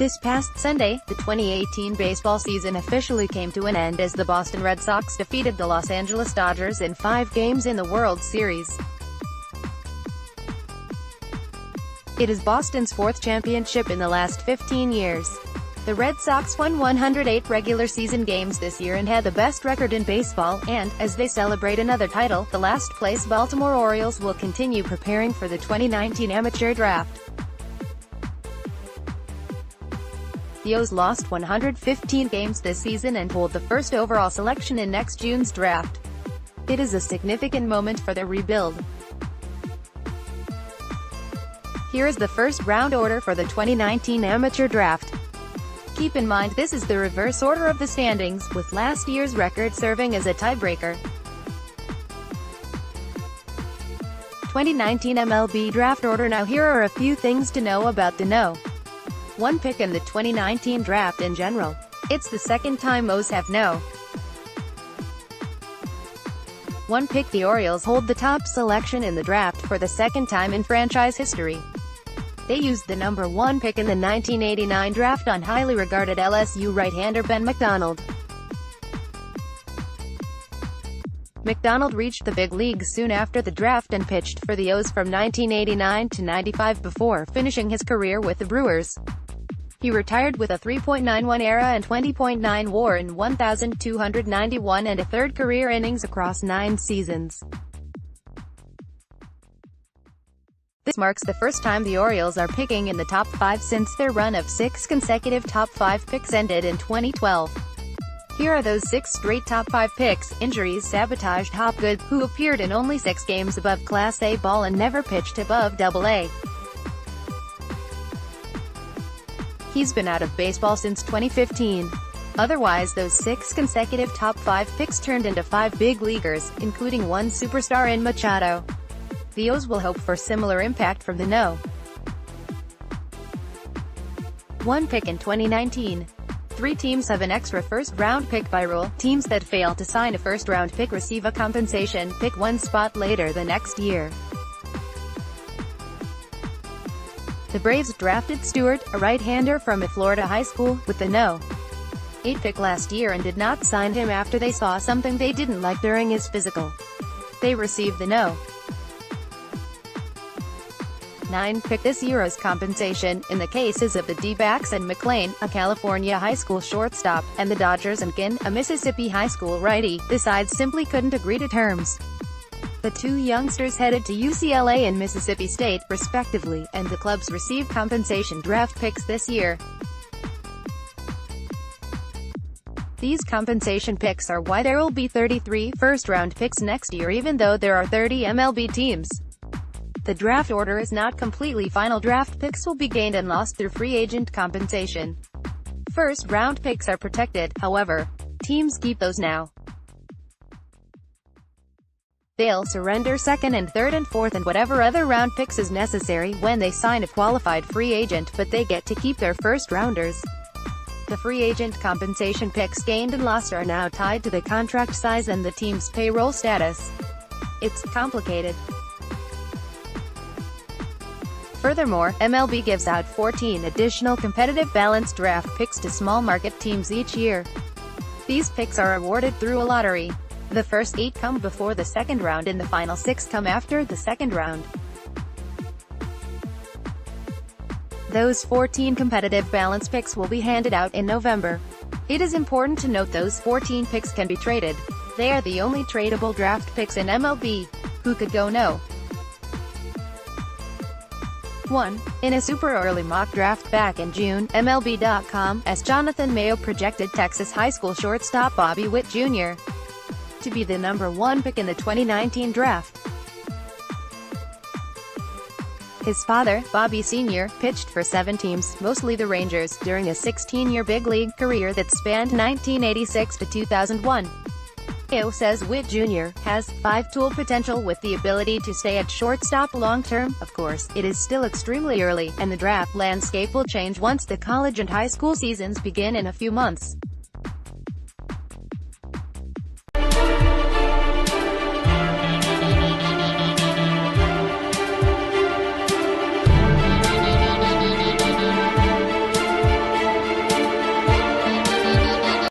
This past Sunday, the 2018 baseball season officially came to an end as the Boston Red Sox defeated the Los Angeles Dodgers in 5 games in the World Series. It is Boston's 4th championship in the last 15 years. The Red Sox won 108 regular season games this year and had the best record in baseball, and, as they celebrate another title, the last-place Baltimore Orioles will continue preparing for the 2019 amateur draft. The O's lost 115 games this season and hold the first overall selection in next June's draft. It is a significant moment for their rebuild. Here is the first-round order for the 2019 amateur draft. Keep in mind this is the reverse order of the standings, with last year's record serving as a tiebreaker. 2019 MLB Draft order. Now here are a few things to know about the No. 1 pick in the 2019 draft in general. It's the second time O's have No. 1 pick. The Orioles hold the top selection in the draft for the second time in franchise history. They used the number 1 pick in the 1989 draft on highly regarded LSU right-hander Ben McDonald. McDonald reached the big leagues soon after the draft and pitched for the O's from 1989 to 95 before finishing his career with the Brewers. He retired with a 3.91 ERA and 20.9 WAR in 1,291 and a third career innings across 9 seasons. This marks the first time the Orioles are picking in the top 5 since their run of 6 consecutive top 5 picks ended in 2012. Here are those 6 straight top 5 picks. Injuries sabotaged Hopgood, who appeared in only 6 games above Class A ball and never pitched above AA. He's been out of baseball since 2015. Otherwise, those 6 consecutive top 5 picks turned into 5 big leaguers, including 1 superstar in Machado. The O's will hope for similar impact from the No. 1 pick in 2019. 3 teams have an extra first-round pick by rule. Teams that fail to sign a first-round pick receive a compensation pick 1 spot later the next year. The Braves drafted Stewart, a right-hander from a Florida high school, with the No. 8 pick last year and did not sign him after they saw something they didn't like during his physical. They received the No. 9 pick this year as compensation, in the cases of the D-backs and McLean, a California high school shortstop, and the Dodgers and Ginn, a Mississippi high school righty. The sides simply couldn't agree to terms. The 2 youngsters headed to UCLA and Mississippi State, respectively, and the clubs received compensation draft picks this year. These compensation picks are why there will be 33 first-round picks next year even though there are 30 MLB teams. The draft order is not completely final. Draft picks will be gained and lost through free agent compensation. First-round picks are protected, however. Teams keep those now. They'll surrender 2nd and 3rd and 4th and whatever other round picks is necessary when they sign a qualified free agent, but they get to keep their first-rounders. The free agent compensation picks gained and lost are now tied to the contract size and the team's payroll status. It's complicated. Furthermore, MLB gives out 14 additional competitive balanced draft picks to small market teams each year. These picks are awarded through a lottery. The first 8 come before the second round and the final 6 come after the second round. Those 14 competitive balance picks will be handed out in November. It is important to note those 14 picks can be traded. They are the only tradable draft picks in MLB. Who could go No. 1. In a super early mock draft back in June, MLB.com's Jonathan Mayo projected Texas high school shortstop Bobby Witt Jr. to be the number 1 pick in the 2019 draft. His father, Bobby Sr., pitched for 7 teams, mostly the Rangers, during a 16-year big league career that spanned 1986 to 2001. Mayo says Witt Jr. has 5-tool potential with the ability to stay at shortstop long-term. Of course, it is still extremely early, and the draft landscape will change once the college and high school seasons begin in a few months.